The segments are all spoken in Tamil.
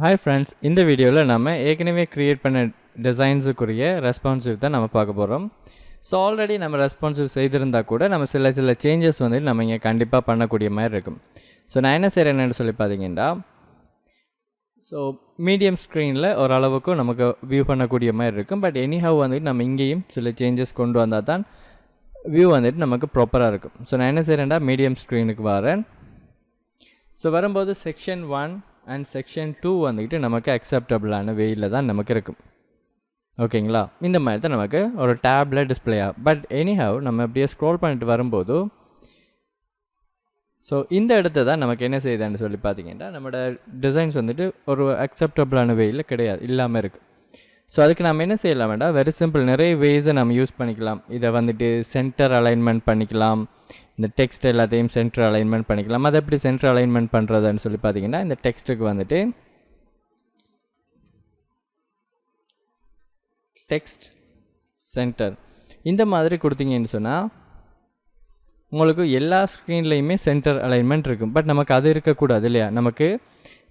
Hi friends, இந்த வீடியோவில் நம்ம ஏற்கனவே கிரியேட் பண்ண டிசைன்ஸுக்குரிய ரெஸ்பான்சிவ் தான் நம்ம பார்க்க போகிறோம். ஸோ ஆல்ரெடி நம்ம ரெஸ்பான்சிவ் செய்திருந்தால் கூட நம்ம சில சேஞ்சஸ் வந்து நம்ம இங்கே கண்டிப்பாக பண்ணக்கூடிய மாதிரி இருக்கும். ஸோ நான் என்ன செய்கிறேன்னு சொல்லி பார்த்தீங்கன்னா, ஸோ மீடியம் ஸ்க்ரீனில் ஓரளவுக்கு நமக்கு வியூ பண்ணக்கூடிய மாதிரி இருக்கும். பட் எனிஹவ் வந்துட்டு நம்ம இங்கேயும் சில சேஞ்சஸ் கொண்டு வந்தால் தான் வியூ வந்துட்டு நமக்கு ப்ராப்பராக இருக்கும். ஸோ நான் என்ன செய்கிறேன்டா, மீடியம் ஸ்க்ரீனுக்கு வரேன். ஸோ வரும்போது செக்ஷன் 1 அண்ட் செக்ஷன் 2 வந்துக்கிட்டு நமக்கு அக்செப்டபிளான வேயில் தான் நமக்கு இருக்கும். ஓகேங்களா, இந்த மாதிரி தான் நமக்கு ஒரு டேப்பில் டிஸ்பிளே ஆகும். பட் எனிஹவ் நம்ம அப்படியே ஸ்க்ரோல் பண்ணிட்டு வரும்போது ஸோ இந்த இடத்த தான் நமக்கு என்ன செய்யுதுன்னு சொல்லி பார்த்தீங்கன்னா, நம்மளோட டிசைன்ஸ் வந்துட்டு ஒரு அக்செப்டபிளான வேயில் கிடையாது, இல்லாமல் இருக்குது. ஸோ அதுக்கு நம்ம என்ன செய்யலாம் வேண்டாம், வெரி சிம்பிள், நிறைய வேஸை நம்ம யூஸ் பண்ணிக்கலாம். இதை வந்துட்டு சென்டர் அலைன்மெண்ட் பண்ணிக்கலாம், இந்த டெக்ஸ்ட் எல்லாத்தையும் சென்டர் அலைன்மெண்ட் பண்ணிக்கலாம். அதை எப்படி சென்டர் அலைன்மெண்ட் பண்ணுறதுன்னு சொல்லி பார்த்தீங்கன்னா, இந்த டெக்ஸ்ட்டுக்கு வந்துட்டு டெக்ஸ்ட் சென்டர் இந்த மாதிரி கொடுத்தீங்கன்னு சொன்னால் உங்களுக்கு எல்லா ஸ்க்ரீன்லேயுமே சென்டர் அலைன்மெண்ட் இருக்கும். பட் நமக்கு அது இருக்கக்கூடாது இல்லையா, நமக்கு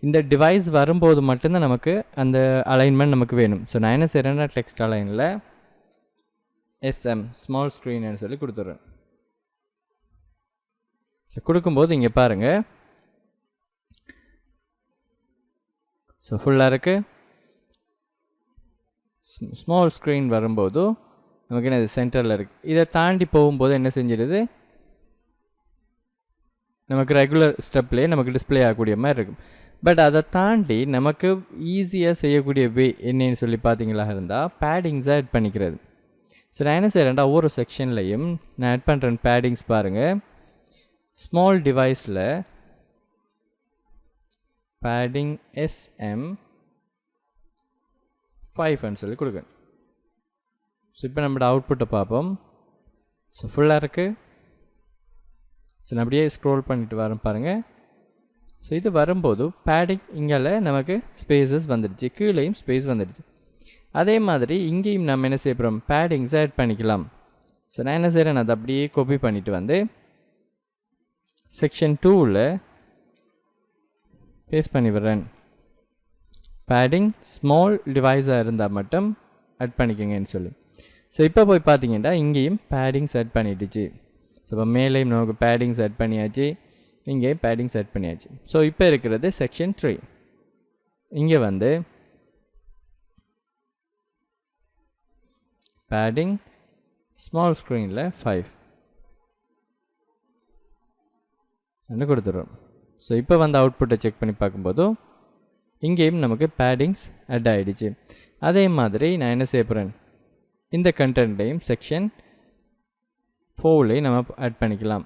இந்த டிவைஸ் வரும்போது மட்டும்தான் நமக்கு அந்த அலைன்மெண்ட் நமக்கு வேணும். ஸோ நான் என்ன செய்கிறேன்னா, டெக்ஸ்ட் அலைனில் SM ஸ்மால் ஸ்க்ரீன்னு சொல்லி கொடுத்துட்றேன். ஸோ கொடுக்கும்போது இங்கே பாருங்கள், ஸோ ஃபுல்லாக இருக்குது. ஸ்மால் ஸ்க்ரீன் வரும்போது நமக்கு என்ன, இது சென்டரில் இருக்குது. இதை தாண்டி போகும்போது என்ன செஞ்சிடுது, நமக்கு ரெகுலர் ஸ்டெப்லேயே நமக்கு டிஸ்பிளே ஆகக்கூடிய மாதிரி இருக்கும். பட் அதை தாண்டி நமக்கு ஈஸியாக செய்யக்கூடிய வே என்னன்னு சொல்லி பார்த்தீங்களா இருந்தால், பேடிங்ஸாக ஆட் பண்ணிக்கிறது. ஸோ நான் என்ன செய்கிறேன்டா, ஒவ்வொரு செக்ஷன்லையும் நான் ஆட் பண்ணுறேன் பேடிங்ஸ். பாருங்கள், ஸ்மால் டிவைஸில் பேடிங் SM5 சொல்லி கொடுங்க. ஸோ இப்போ நம்மளோட அவுட்புட்டை பார்ப்போம். ஸோ ஃபுல்லாக இருக்குது. ஸோ நான் அப்படியே ஸ்க்ரோல் பண்ணிட்டு வரேன் பாருங்கள். ஸோ இது வரும்போது பேடிங் இங்கே நமக்கு ஸ்பேஸஸ் வந்துடுச்சு, கீழேயும் ஸ்பேஸ் வந்துடுச்சு. அதே மாதிரி இங்கேயும் நம்ம என்ன செய்ய போகிறோம், பேடிங்ஸ் ஆட் பண்ணிக்கலாம். ஸோ நான் என்ன செய்கிறேன், அதை அப்படியே காப்பி பண்ணிவிட்டு வந்து செக்ஷன் 2ல் பேஸ்ட் பண்ணி விடுறேன். பேடிங் ஸ்மால் டிவைஸாக இருந்தால் மட்டும் ஆட் பண்ணிக்கோங்கன்னு சொல்லி. ஸோ இப்போ போய் பார்த்தீங்கன்னா இங்கேயும் பேடிங்ஸ் ஆட் பண்ணிடுச்சு. ஸோ இப்போ மேலேயும் நமக்கு பேடிங்ஸ் ஆட் பண்ணியாச்சு, இங்கேயும் பேடிங்ஸ் ஆட் பண்ணியாச்சு. ஸோ இப்போ இருக்கிறது செக்ஷன் 3. இங்கே வந்து பேடிங் ஸ்மால் ஸ்க்ரீனில் 5 கொடுத்துட்றோம். ஸோ இப்போ வந்து அவுட்புட்டை செக் பண்ணி பார்க்கும்போது இங்கேயும் நமக்கு பேடிங்ஸ் ஆட் ஆகிடுச்சு. அதே மாதிரி நான் என்ன செய்ய போகிறேன், இந்த கண்டென்ட்டையும் செக்ஷன் 4லேயும் நம்ம ஆட் பண்ணிக்கலாம்.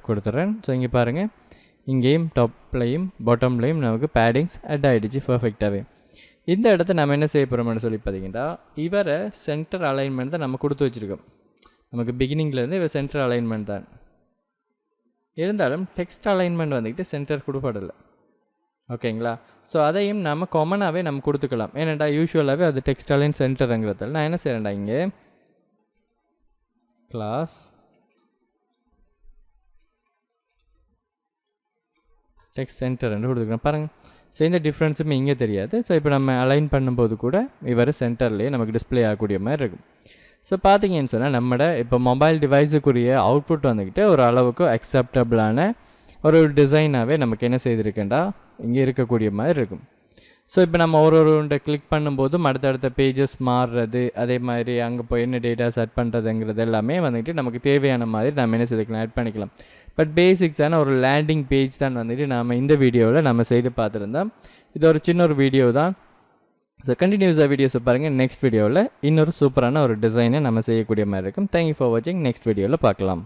கொடுத்துட்றேன். ஸோ இங்கே பாருங்கள், இங்கேயும் டாப்லையும் பாட்டம்லையும் நமக்கு பேடிங்ஸ் ஆட் ஆகிடுச்சு பர்ஃபெக்டாகவே. இந்த இடத்த நம்ம என்ன செய்ய போகிறோம்னு சொல்லி பார்த்தீங்கன்னா, இவரை சென்டர் அலைன்மெண்ட் தான் நம்ம கொடுத்து வச்சுருக்கோம். நமக்கு பிகினிங்லேருந்து இவர் சென்டர் அலைன்மெண்ட் தான் இருந்தாலும் டெக்ஸ்ட் அலைன்மெண்ட் வந்துக்கிட்டு சென்டர் கொடுப்படலை. ஓகேங்களா, ஸோ அதையும் நம்ம காமனாகவே நம்ம கொடுத்துக்கலாம். ஏன்னாடா யூஸ்வலாகவே அது டெக்ஸ்ட் அலைன் சென்டருங்கிறதால நான் என்ன செய்கிறேன்டா, இங்கே கிளாஸ் டெக்ஸ்ட் சென்டர்ன்னு கொடுத்துக்கிறேன் பாருங்கள். ஸோ இந்த டிஃப்ரென்ஸுமே இங்கே தெரியாது. ஸோ இப்போ நம்ம அலைன் பண்ணும்போது கூட இவர் சென்டர்லேயே நமக்கு டிஸ்பிளே ஆகக்கூடிய மாதிரி இருக்கும். ஸோ பார்த்தீங்கன்னு சொன்னால் நம்மளோட இப்போ மொபைல் டிவைஸுக்குரிய அவுட்புட் வந்துக்கிட்டு ஒரு அளவுக்கு அக்செப்டபிளான ஒரு டிசைனாகவே நமக்கு என்ன செய்திருக்கேன்டா, இங்கே இருக்கக்கூடிய மாதிரி இருக்கும். ஸோ இப்போ நம்ம ஒரு கிளிக் பண்ணும்போதும் அடுத்தடுத்த பேஜஸ் மாறுறது, அதே மாதிரி அங்கே போய் என்ன டேட்டாஸ் ஆட் பண்ணுறதுங்கிறது எல்லாமே வந்துட்டு நமக்கு தேவையான மாதிரி நம்ம என்ன செய்துக்கலாம், ஆட் பண்ணிக்கலாம். பட் பேசிக்ஸான ஒரு லேண்டிங் பேஜ் தான் வந்துட்டு நாம் இந்த வீடியோவில் நம்ம செய்து பார்த்துருந்தோம். இது ஒரு சின்ன ஒரு வீடியோ தான். ஸோ கண்டினியூஸாக வீடியோஸை பாருங்கள். நெக்ஸ்ட் வீடியோவில் இன்னொரு சூப்பரான ஒரு டிசைனை நம்ம செய்யக்கூடிய மாதிரி இருக்கும். தேங்க்யூ ஃபார் வாட்சிங். நெக்ஸ்ட் வீடியோவில் பார்க்கலாம்.